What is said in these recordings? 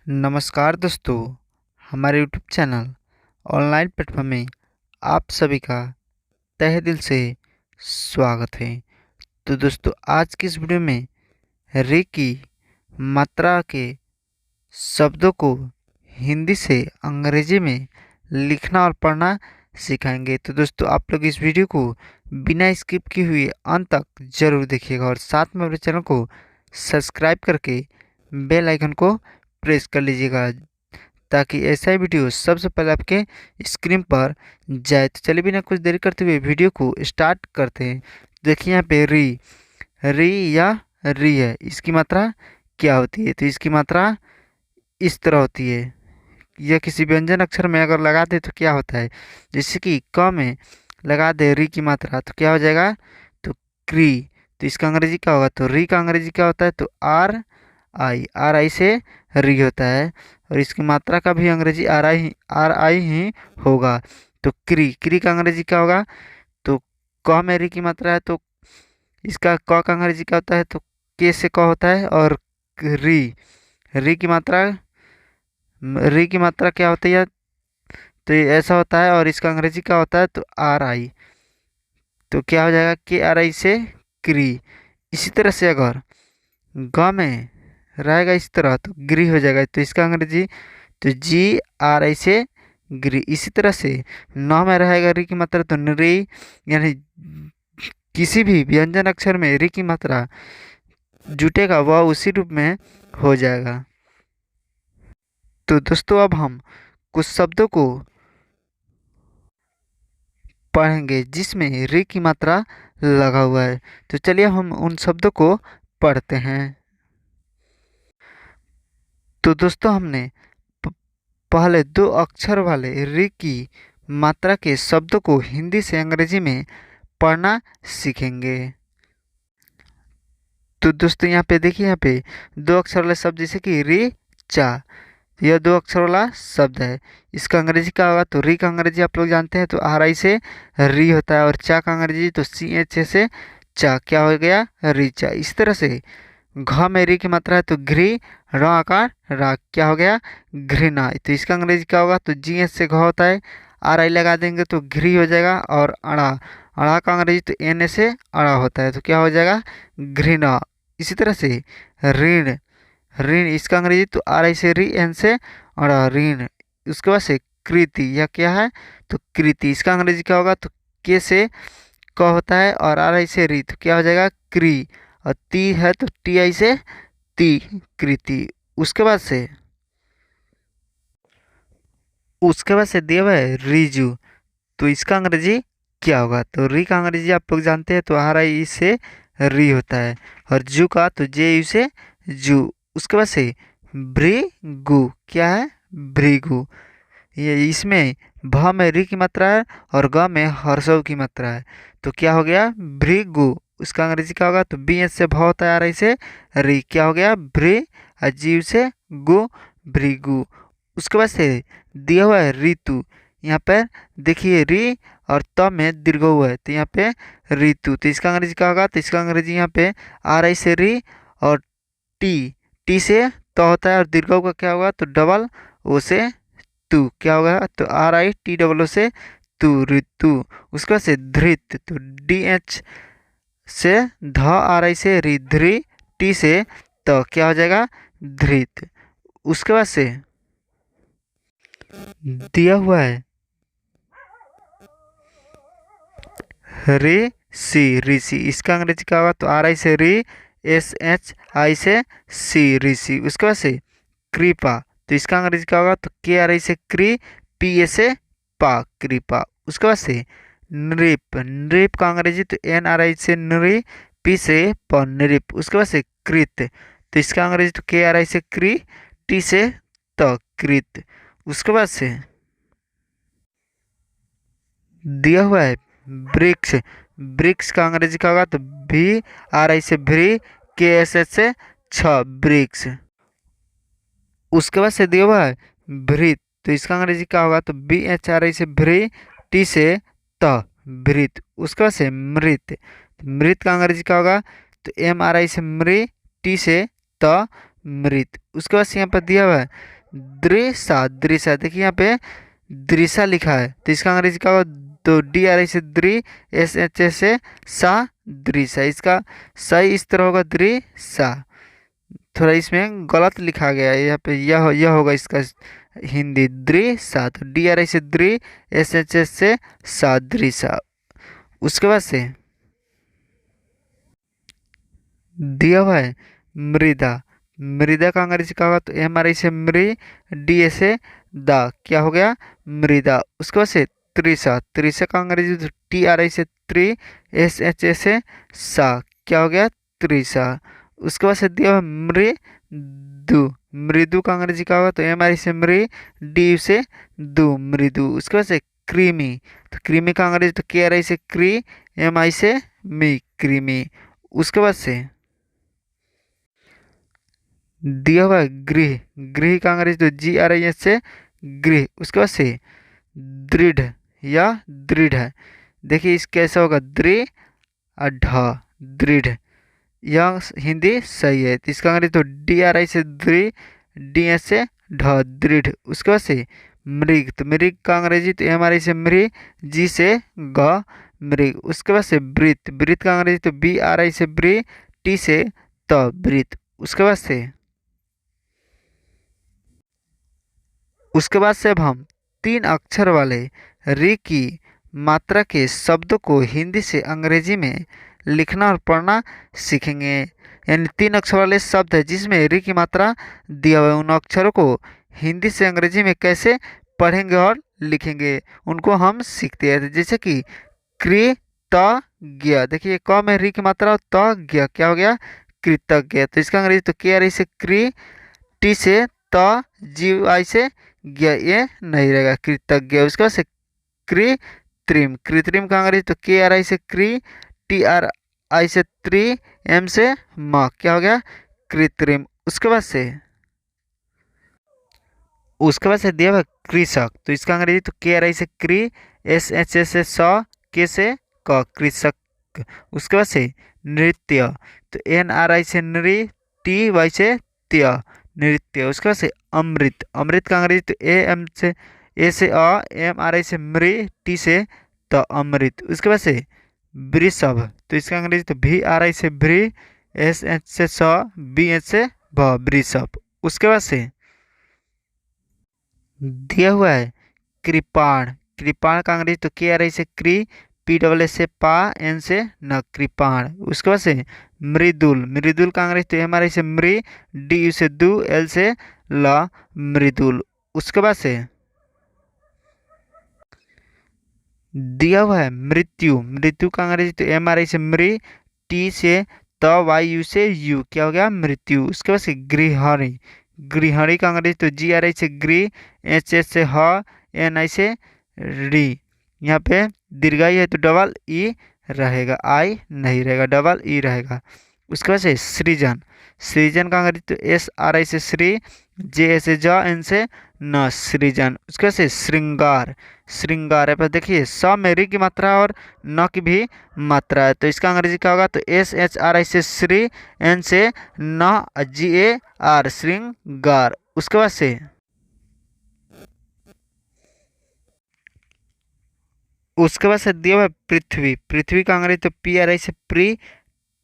नमस्कार दोस्तों, हमारे यूट्यूब चैनल ऑनलाइन प्लेटफॉर्म में आप सभी का तहे दिल से स्वागत है। तो दोस्तों, आज की इस वीडियो में रे की मात्रा के शब्दों को हिंदी से अंग्रेजी में लिखना और पढ़ना सिखाएंगे। तो दोस्तों, आप लोग इस वीडियो को बिना स्किप किए हुए अंत तक जरूर देखिएगा और साथ में अपने चैनल को सब्सक्राइब करके बेल आइकन को प्रेस कर लीजिएगा ताकि ऐसा ही वीडियो सबसे पहले आपके स्क्रीन पर जाए। तो चलिए बिना कुछ देरी करते हुए वीडियो को स्टार्ट करते हैं। देखिए यहाँ पे री री या री है, इसकी मात्रा क्या होती है? तो इसकी मात्रा इस तरह होती है। यह किसी व्यंजन अक्षर में अगर लगा दे तो क्या होता है? जैसे कि क में लगा दे री की मात्रा तो क्या हो जाएगा? तो क्री। तो इसका अंग्रेजी क्या होगा? तो री का अंग्रेजी क्या होता है? तो आर आई से री होता है और इसकी मात्रा का भी अंग्रेजी आर आई ही होगा। तो क्री क्री का अंग्रेजी क्या होगा? तो क में री की मात्रा है तो इसका क का अंग्रेजी क्या होता है? तो के से क होता है। और री री की मात्रा री की मात्रा क्या होती है? तो ये ऐसा होता है और इसका अंग्रेजी क्या होता है? तो आर आई। तो क्या हो जाएगा? के आर आई से क्री। इसी तरह से अगर ग में रहेगा इस तरह तो ग्री हो जाएगा। तो इसका अंग्रेजी तो जी आर आई से ग्री। इसी तरह से न में रहेगा री की मात्रा तो नरी, यानी किसी भी व्यंजन अक्षर में री की मात्रा जुटेगा वह उसी रूप में हो जाएगा। तो दोस्तों, अब हम कुछ शब्दों को पढ़ेंगे जिसमें री की मात्रा लगा हुआ है। तो चलिए हम उन शब्दों को पढ़ते हैं। तो दोस्तों, हमने पहले दो अक्षर वाले री की मात्रा के शब्दों को हिंदी से अंग्रेजी में पढ़ना सीखेंगे। तो दोस्तों, यहाँ पे देखिए, यहाँ पे दो अक्षर वाले शब्द जैसे कि री चा, यह दो अक्षर वाला शब्द है। इसका अंग्रेजी क्या होगा? तो री का अंग्रेजी आप लोग जानते हैं तो आर आई से री होता है और चा का अंग्रेजी तो सी एच से चा, क्या हो गया? रीचा। इस तरह से घ में री की मात्रा है तो घ्री, र आकार रा, क्या हो गया? घृणा। तो इसका अंग्रेजी क्या होगा? तो जी एस से घ होता है, आर आई लगा देंगे तो घ्री हो जाएगा। और अड़ा अड़ा का अंग्रेजी तो एन से अड़ा होता है तो क्या हो जाएगा? घृणा। इसी तरह से ऋण ऋण, इसका अंग्रेजी तो आर आई से री, एन से अड़ा, ऋण। उसके बाद से कृति, यह क्या है? तो कृति। इसका अंग्रेजी क्या होगा? तो के से क होता है और आर आई से री तो क्या हो जाएगा? क्री। और ती है तो टी आई से ती, कृति। उसके बाद से दिया हुआ है रिजू। तो इसका अंग्रेजी क्या होगा? तो री का अंग्रेजी आप लोग जानते हैं तो आर आई से री होता है और जू का तो जे यू से जू। उसके बाद से भृगु, क्या है? भृगु। ये इसमें भ में री की मात्रा है और ग में हर्षव की मात्रा है तो क्या हो गया? भृगु। उसका अंग्रेजी क्या होगा? तो बी एस से भ होता है, आर आई से री, क्या हो गया? भृ, और जीव से गु, भृगु। उसके बाद से दिया हुआ है ऋतु। यहाँ पे देखिए री और त में दीर्घ हुआ है तो यहाँ पे ऋतु। तो इसका अंग्रेजी क्या होगा? तो इसका अंग्रेजी यहाँ पे आर आई से री और टी टी से त होता है और दीर्घ का क्या होगा? तो डबल ओ से तू, क्या होगा? तो R I T double O से तू, ऋतु। उसके बाद से धृत, तो डी एच से ध, आर आई से री, ध्री, टी से त, क्या हो जाएगा? धृत। उसके बाद से दिया हुआ है ऋषि ऋषि, इसका अंग्रेजी क्या होगा? तो आर आई से री, एस एच आई से सी, ऋषि। उसके बाद से कृपा, तो इसका अंग्रेजी क्या होगा? तो के आर आई से क्री, पी ए से पा, कृपा। उसके बाद से नृप नृप का अंग्रेजी तो एन आर आई से नृ, पी से प, नृप। उसके बाद से कृत, तो इसका अंग्रेजी तो के आर आई से क्री, टी से त, कृत। उसके बाद से दिया हुआ है वृक्ष वृक्ष का अंग्रेजी क्या होगा? तो भी आर आई से भ्री, के एस एच से छ, वृक्ष। उसके बाद से दिया हुआ है भृत, तो इसका अंग्रेजी क्या होगा? तो बी एच आर आई से भ्री, टी से त, भृत। उसके बाद से मृत, मृत का अंग्रेजी क्या होगा? तो एम आर आई से मृ, टी से त, मृत। उसके बाद से यहाँ पर दिया हुआ है दृसा दृसा, देखिए यहाँ पे दृसा लिखा है तो इसका अंग्रेजी क्या होगा, तो डी आर आई से द्रि, एस एच ए से सा, दृसा। इसका सही इस तरह होगा दृसा, थोड़ा इसमें गलत लिखा गया है यहाँ पे, यह होगा इसका हिंदी दृसा। तो डी आर आई से द्रि, एस एच एस से सा, दृसा। उसके बाद से दिया हुआ है मृदा, मृदा का अंग्रेजी क्या होगा, तो एम आर आई से मृ, डी ए से दा, क्या हो गया मृदा। उसके बाद से त्रिसा, त्रिसा का अंग्रेजी तो टी आर आई से त्रि, एस एच ए से सा, क्या हो गया त्रिसा। उसके बाद से दिया हुआ मृदु, मृदु का अंग्रेजी क्या होगा, तो एम आर आई से मृ, डी यू से दु, मृदु। उसके बाद से क्रीमी, तो क्रीमी का अंग्रेजी तो के आर आई से क्री, एम आई से मी, क्रीमी। उसके बाद से दिया हुआ है गृह, गृह का अंग्रेजी तो जी आर आई एस से गृह। उसके बाद से दृढ़ या दृढ़ है, देखिए इस कैसा होगा दृढ़, दृढ़, यह हिंदी सही है। तो इसका अंग्रेजी तो डी आर आई से दृढ़, डी एस से ढ, दृढ़। उसके बाद से मृग, तो मृग का अंग्रेजी तो एम आर आई से मृ, जी से ग, मृग। उसके बाद से वृत्त, वृत्त का अंग्रेजी तो बी आर आई से ब्री, टी से त, वृत्त। उसके बाद से अब हम 3 अक्षर वाले री की मात्रा के शब्दों को हिंदी से अंग्रेजी में लिखना और पढ़ना सीखेंगे। यानी 3 अक्षर वाले शब्द है जिसमें री की मात्रा दिया हुआ है, उन अक्षरों को हिंदी से अंग्रेजी में कैसे पढ़ेंगे और लिखेंगे उनको हम सीखते हैं। जैसे कि कृतज्ञ, देखिए क में री की मात्रा और त ज्ञ, क्या हो गया कृतज्ञ। तो इसका अंग्रेजी तो के आर आई से क्री, टी से त, जी आई से ज्ञ, ये नहीं रहेगा कृतज्ञ। उसके बाद से कृत्रिम, कृत्रिम का अंग्रेजी तो के आर आई से क्री, टी आर आई से त्रि, एम से म, क्या हो गया कृत्रिम। उसके बाद से दिया हुआ कृषक, तो इसका अंग्रेजी तो के आर आई से क्री, एस एच एस से स, के से क, कृषक। उसके बाद से नृत्य, तो एन आर आई से नृ, टी वाई से त्य, नृत्य। उसके बाद से अमृत, अमृत का अंग्रेजी तो ए से अ, एम आर आई से मृ, टी से त, अमृत। उसके बाद से वृषभ, तो इसका अंग्रेजी तो भी आर आई से भ्री, एस एच से स, बी एच से भ, वृषभ। उसके बाद से दिया हुआ है कृपाण, कृपाण का अंग्रेजी तो के आर आई से क्री, पी डबल एस से पा, एन से न, कृपाण। उसके बाद से मृदुल, मृदुल का अंग्रेजी तो एम आर आई से मृ, डी यू से दु, एल से ल, मृदुल। उसके बाद से दिया हुआ है मृत्यु, मृत्यु का अंग्रेजी तो एम आर आई से मृ, टी से त, वाई यू से यू, क्या हो गया मृत्यु। उसके बाद से गृहणी, गृहणी का अंग्रेजी तो जी आर आई से गृह, एच एच से ह, एन आई से री, यहाँ पे दीर्घाई है तो डबल ई रहेगा, आई नहीं रहेगा, डबल ई रहेगा। उसके बाद से सृजन, सृजन का अंग्रेजी तो एस आर आई से श्री, जे ए से ज, एन से न, सृजन। उसके बाद से श्रृंगार, श्रृंगार है पर देखिए स में री की मात्रा और न की भी मात्रा है, तो इसका अंग्रेजी क्या होगा, तो एस एच आर आई से श्री, एन से न, जी ए आर, श्रृंगार। उसके बाद से दिया हुआ है पृथ्वी, पृथ्वी का अंग्रेजी तो पी आर आई से प्री,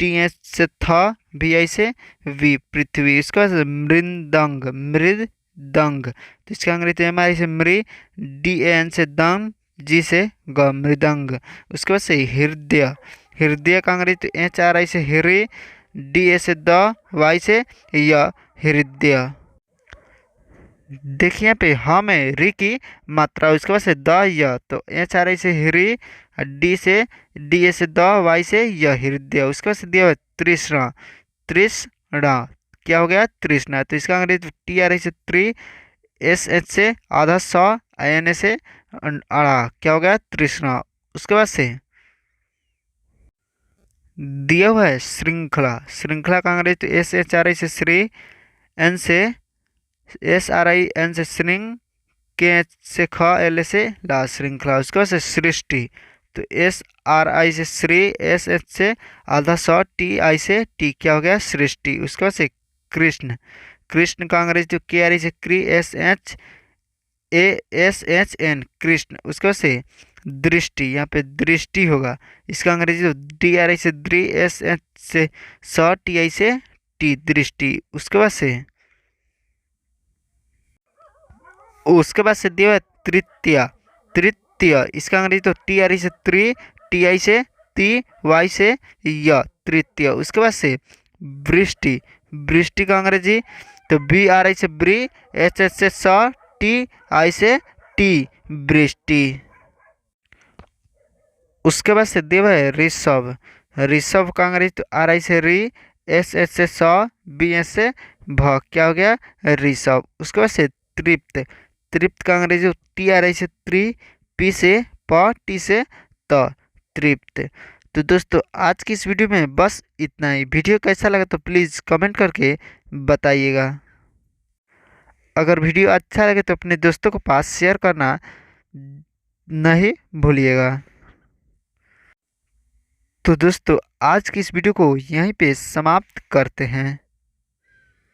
टी एच से थ, वी आई से वी, पृथ्वी। इसके बाद मृदंग, मृदंग, तो इसका अंग्रेजी तो एम आई से मृ, डी ए एन से दंग, जी से ग, मृदंग। उसके बाद से हृदय, हृदय का अंग्रेजी तो एच आर आई से हृ, डी ए से द, वाई से य, हृदय। देखिए यहाँ पे ह में री की मात्रा, उसके बाद से द य, तो एच आर आई से हृ, डी से डी ए से द, वाई से य, हृदय। उसके बाद से दिया हुआ है तृष्णा, तृष्णा, क्या हो गया तृष्णा, तो इसका अंग्रेजी टी आर आई से त्रि, एस एच से आधा स, आई एन ए से अड़ा, क्या हो गया तृष्णा। उसके बाद से दिया हुआ है श्रृंखला, श्रृंखला का अंग्रेजी तो एस एच आर आई से श्री, एन से एस आर आई एन से श्रृंग, के एच से ख, एल ए से ला, श्रृंखला। उसके बाद से सृष्टि, तो एस आर आई से श्री, एस एच से आधा स, टी आई से टी, क्या हो गया सृष्टि। उसके बाद से कृष्ण, कृष्ण का अंग्रेजी तो के आर से KRISHASHN कृष्ण। उसके बाद से दृष्टि, यहाँ पे दृष्टि होगा, इसका अंग्रेजी तो DRI से द्री, SH से TI से टी दृष्टि। उसके बाद से दिया है तृतीय। तृतीय इसका अंग्रेजी तो TRI से त्री, TI से ती, Y से य तृतीय। उसके बाद से वृष्टि। वृष्टि का अंग्रेजी तो BRI से ब्री, HH से TI से टी वृष्टि। उसके बाद से देव है ऋषभ। ऋषभ का अंग्रेजी तो RI से री, SH से BS से भ, क्या हो गया ऋषभ। उसके बाद से तृप्त। तृप्त का अंग्रेजी TRI से त्री, P से प, T से त तृप्त। तो दोस्तों आज की इस वीडियो में बस इतना ही। वीडियो कैसा लगा तो प्लीज़ कमेंट करके बताइएगा। अगर वीडियो अच्छा लगे तो अपने दोस्तों के पास शेयर करना नहीं भूलिएगा। तो दोस्तों आज की इस वीडियो को यहीं पे समाप्त करते हैं।